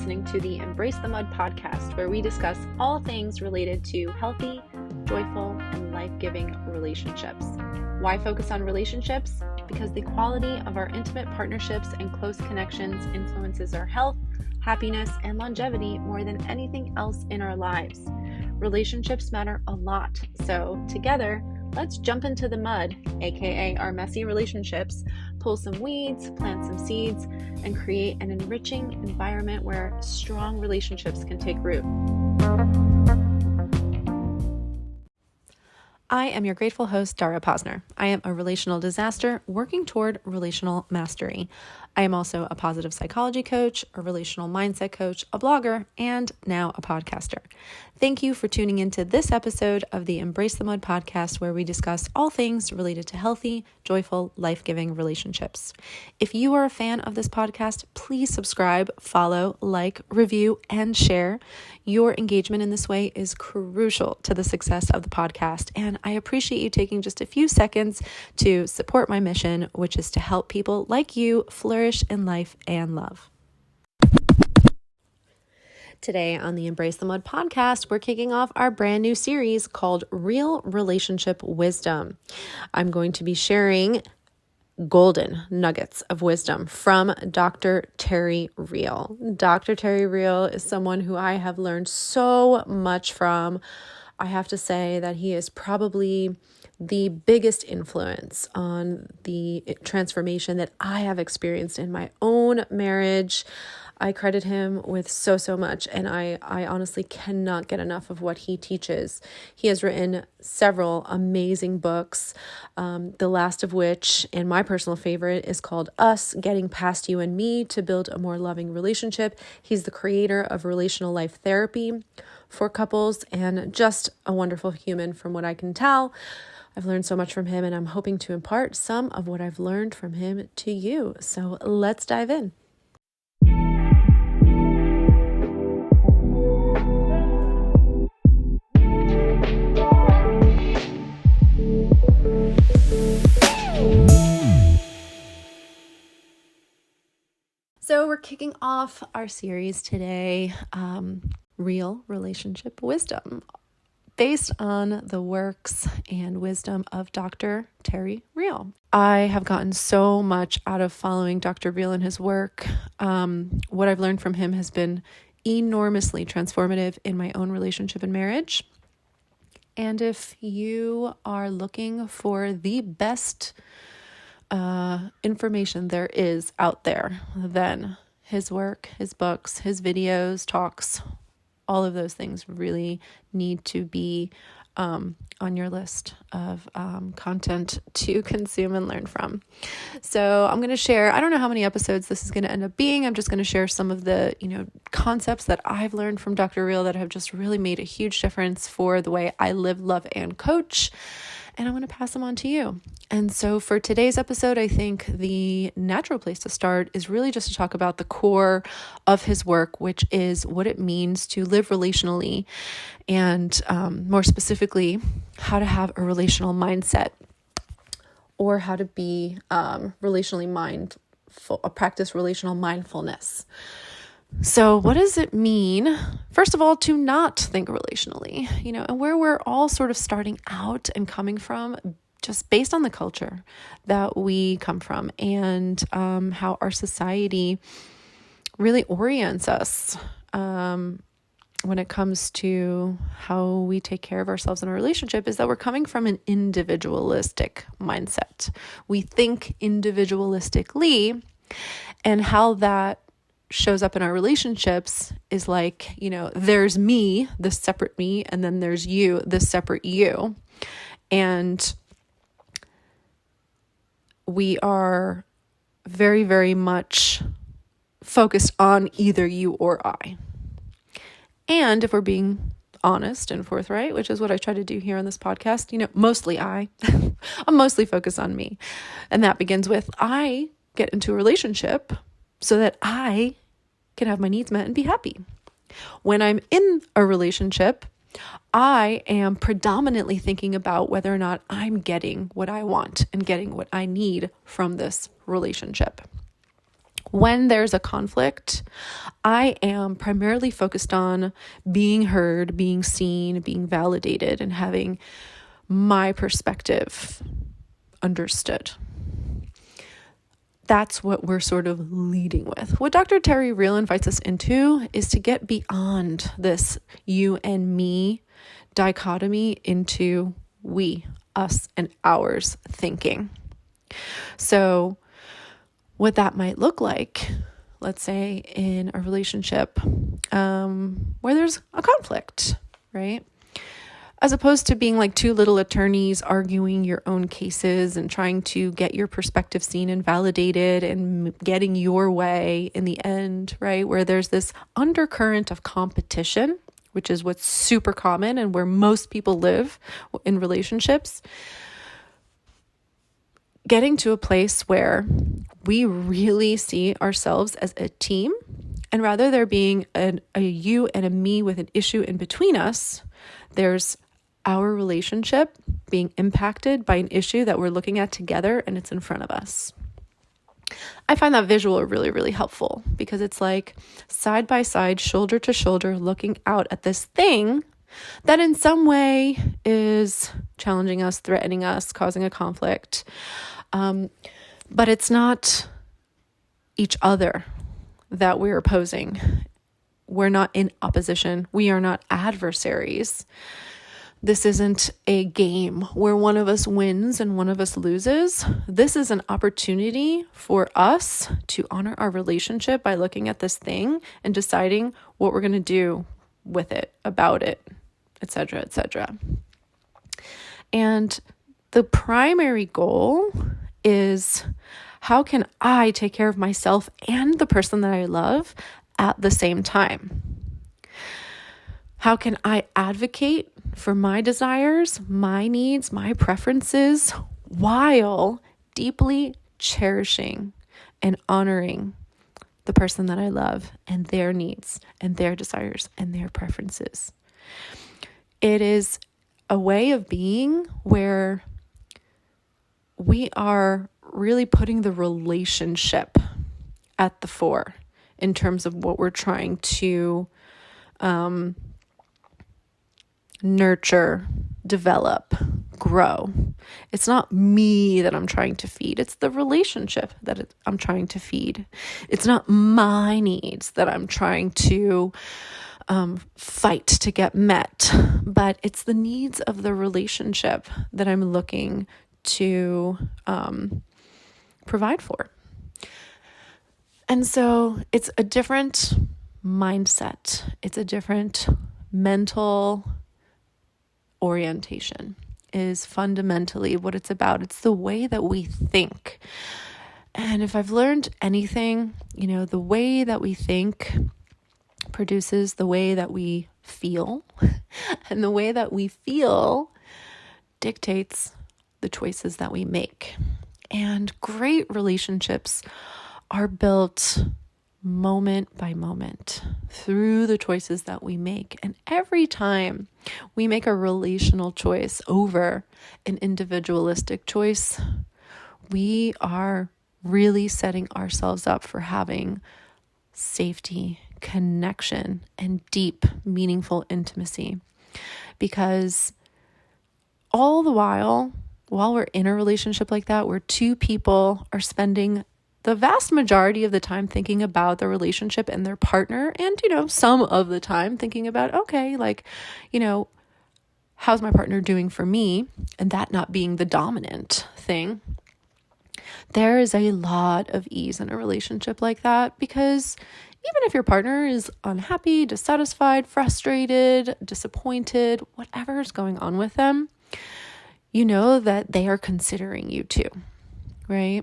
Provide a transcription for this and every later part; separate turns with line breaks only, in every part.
listening to the Embrace the Mud podcast, where we discuss all things related to healthy, joyful, and life-giving relationships. Why focus on relationships? Because the quality of our intimate partnerships and close connections influences our health, happiness, and longevity more than anything else in our lives. Relationships matter a lot, so together, let's jump into the mud, aka our messy relationships, pull some weeds, plant some seeds, and create an enriching environment where strong relationships can take root. I am your grateful host, Dara Posner. I am a relational disaster working toward relational mastery. I am also a positive psychology coach, a relational mindset coach, a blogger, and now a podcaster. Thank you for tuning into this episode of the Embrace the Mud podcast, where we discuss all things related to healthy, joyful, life-giving relationships. If you are a fan of this podcast, please subscribe, follow, like, review, and share. Your engagement in this way is crucial to the success of the podcast, and I appreciate you taking just a few seconds to support my mission, which is to help people like you flourish in life and love. Today on the Embrace the Mud podcast, we're kicking off our brand new series called Real Relationship Wisdom. I'm going to be sharing golden nuggets of wisdom from Dr. Terry Real. Dr. Terry Real is someone who I have learned so much from. I have to say that he is probably the biggest influence on the transformation that I have experienced in my own marriage. I credit him with so much, and I honestly cannot get enough of what he teaches. He has written several amazing books, the last of which, and my personal favorite, is called Us, Getting Past You and Me to Build a More Loving Relationship. He's the creator of Relational Life Therapy for couples, and just a wonderful human from what I can tell. I've learned so much from him, and I'm hoping to impart some of what I've learned from him to you. So let's dive in. So we're kicking off our series today, Real Relationship Wisdom, based on the works and wisdom of Dr. Terry Real. I have gotten so much out of following Dr. Real and his work. What I've learned from him has been enormously transformative in my own relationship and marriage. And if you are looking for the best information there is out there, then his work, his books, his videos, talks, all of those things really need to be on your list of content to consume and learn from. So I'm going to share, I don't know how many episodes this is going to end up being. I'm just going to share some of the, concepts that I've learned from Dr. Real that have just really made a huge difference for the way I live, love, and coach. And I want to pass them on to you. And so for today's episode, I think the natural place to start is really just to talk about the core of his work, which is what it means to live relationally, and more specifically, how to have a relational mindset, or how to be relationally mindful, practice relational mindfulness. So what does it mean, first of all, to not think relationally, and where we're all sort of starting out and coming from, just based on the culture that we come from, and how our society really orients us when it comes to how we take care of ourselves in a relationship, is that we're coming from an individualistic mindset. We think individualistically, and how that shows up in our relationships is like, there's me, this separate me, and then there's you, this separate you. And we are very, very much focused on either you or I. And if we're being honest and forthright, which is what I try to do here on this podcast, mostly I'm mostly focused on me. And that begins with, I get into a relationship so that I can have my needs met and be happy. When I'm in a relationship, I am predominantly thinking about whether or not I'm getting what I want and getting what I need from this relationship. When there's a conflict, I am primarily focused on being heard, being seen, being validated, and having my perspective understood. That's what we're sort of leading with. What Dr. Terry Real invites us into is to get beyond this you and me dichotomy into we, us, and ours thinking. So what that might look like, let's say in a relationship where there's a conflict, right? As opposed to being like two little attorneys arguing your own cases and trying to get your perspective seen and validated and getting your way in the end, right? Where there's this undercurrent of competition, which is what's super common and where most people live in relationships. Getting to a place where we really see ourselves as a team, and rather there being a you and a me with an issue in between us, there's our relationship being impacted by an issue that we're looking at together and it's in front of us. I find that visual really, really helpful because it's like side by side, shoulder to shoulder, looking out at this thing that in some way is challenging us, threatening us, causing a conflict. But it's not each other that we're opposing. We're not in opposition. We are not adversaries. This isn't a game where one of us wins and one of us loses. This is an opportunity for us to honor our relationship by looking at this thing and deciding what we're going to do with it, about it, etc., etc. And the primary goal is, how can I take care of myself and the person that I love at the same time? How can I advocate for my desires, my needs, my preferences, while deeply cherishing and honoring the person that I love and their needs and their desires and their preferences? It is a way of being where we are really putting the relationship at the fore in terms of what we're trying to nurture, develop, grow. It's not me that I'm trying to feed. It's the relationship that I'm trying to feed. It's not my needs that I'm trying to fight to get met, but it's the needs of the relationship that I'm looking to provide for. And so it's a different mindset. It's a different mental orientation is fundamentally what it's about. It's the way that we think. And if I've learned anything, the way that we think produces the way that we feel, and the way that we feel dictates the choices that we make. And great relationships are built moment by moment through the choices that we make. And every time we make a relational choice over an individualistic choice, we are really setting ourselves up for having safety, connection, and deep, meaningful intimacy. Because all the while we're in a relationship like that, where two people are spending the vast majority of the time thinking about the relationship and their partner, and, some of the time thinking about, okay, how's my partner doing for me? And that not being the dominant thing. There is a lot of ease in a relationship like that, because even if your partner is unhappy, dissatisfied, frustrated, disappointed, whatever is going on with them, you know that they are considering you too, right?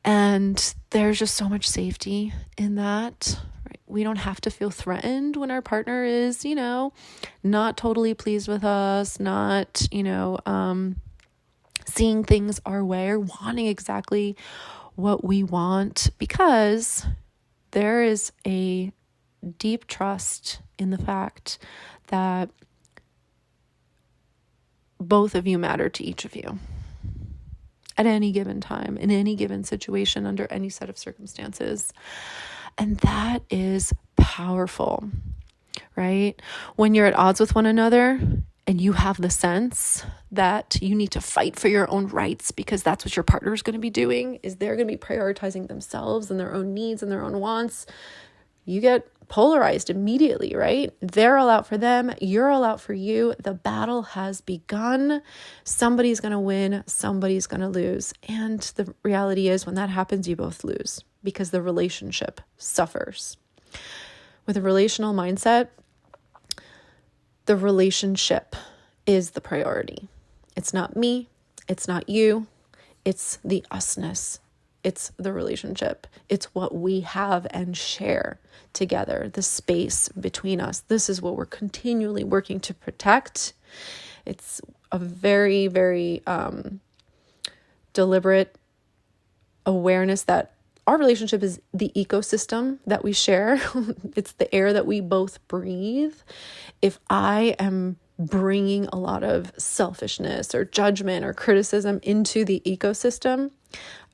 And there's just so much safety in that. Right? We don't have to feel threatened when our partner is, not totally pleased with us, not, seeing things our way or wanting exactly what we want, because there is a deep trust in the fact that both of you matter to each of you. at any given time, in any given situation, under any set of circumstances. And that is powerful, right? When you're at odds with one another and you have the sense that you need to fight for your own rights because that's what your partner is going to be doing, is they're going to be prioritizing themselves and their own needs and their own wants, you get polarized immediately, right? They're all out for them. You're all out for you. The battle has begun. Somebody's going to win. Somebody's going to lose. And the reality is when that happens, you both lose because the relationship suffers. With a relational mindset, the relationship is the priority. It's not me. It's not you. It's the usness. It's the relationship. It's what we have and share together, the space between us. This is what we're continually working to protect. It's a very, very deliberate awareness that our relationship is the ecosystem that we share. It's the air that we both breathe. If I am bringing a lot of selfishness or judgment or criticism into the ecosystem,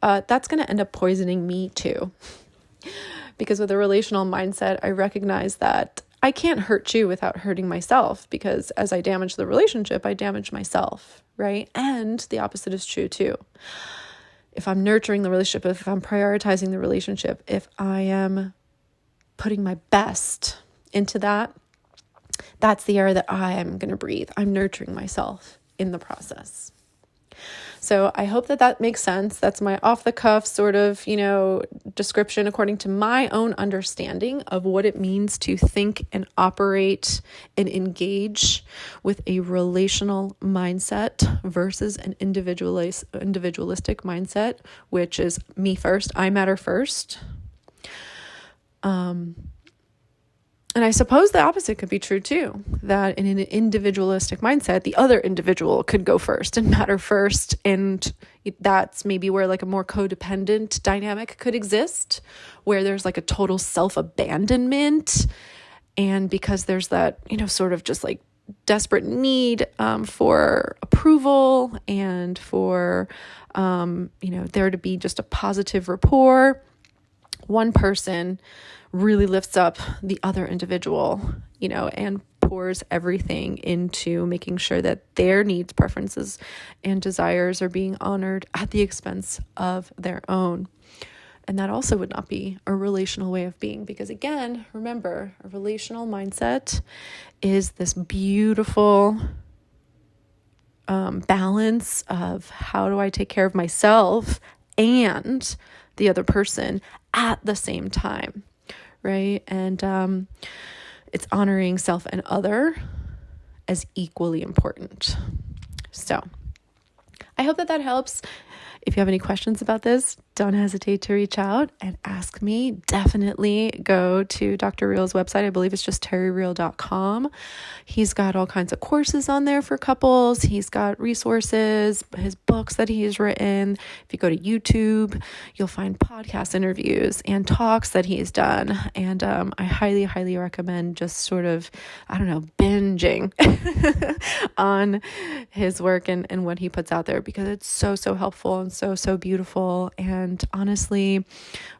that's going to end up poisoning me too. Because with a relational mindset, I recognize that I can't hurt you without hurting myself, because as I damage the relationship, I damage myself, right? And the opposite is true too. If I'm nurturing the relationship, if I'm prioritizing the relationship, if I am putting my best into that, that's the air that I am going to breathe. I'm nurturing myself in the process. So I hope that that makes sense. That's my off the cuff sort of, description according to my own understanding of what it means to think and operate and engage with a relational mindset versus an individualistic mindset, which is me first, I matter first. And I suppose the opposite could be true too, that in an individualistic mindset, the other individual could go first and matter first. And that's maybe where like a more codependent dynamic could exist, where there's like a total self-abandonment. And because there's that, sort of just like desperate need for approval and for, there to be just a positive rapport, one person really lifts up the other individual, and pours everything into making sure that their needs, preferences, and desires are being honored at the expense of their own. And that also would not be a relational way of being, because again, remember, a relational mindset is this beautiful balance of how do I take care of myself and the other person at the same time, right? And it's honoring self and other as equally important. So I hope that that helps. If you have any questions about this, don't hesitate to reach out and ask me. Definitely go to Dr. Real's website. I believe it's just terryreal.com. He's got all kinds of courses on there for couples. He's got resources, his books that he's written. If you go to YouTube, you'll find podcast interviews and talks that he's done. And I highly, highly recommend just sort of, binging on his work and what he puts out there, because it's so, so helpful and so, so beautiful. And honestly,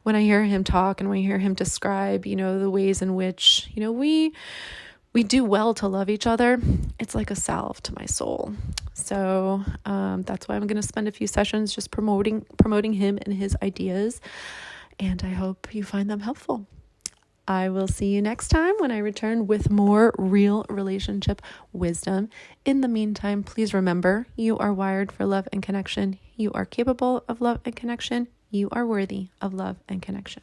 when I hear him talk and when I hear him describe, the ways in which, we do well to love each other, it's like a salve to my soul. So that's why I'm going to spend a few sessions just promoting him and his ideas. And I hope you find them helpful. I will see you next time when I return with more real relationship wisdom. In the meantime, please remember, you are wired for love and connection. You are capable of love and connection. You are worthy of love and connection.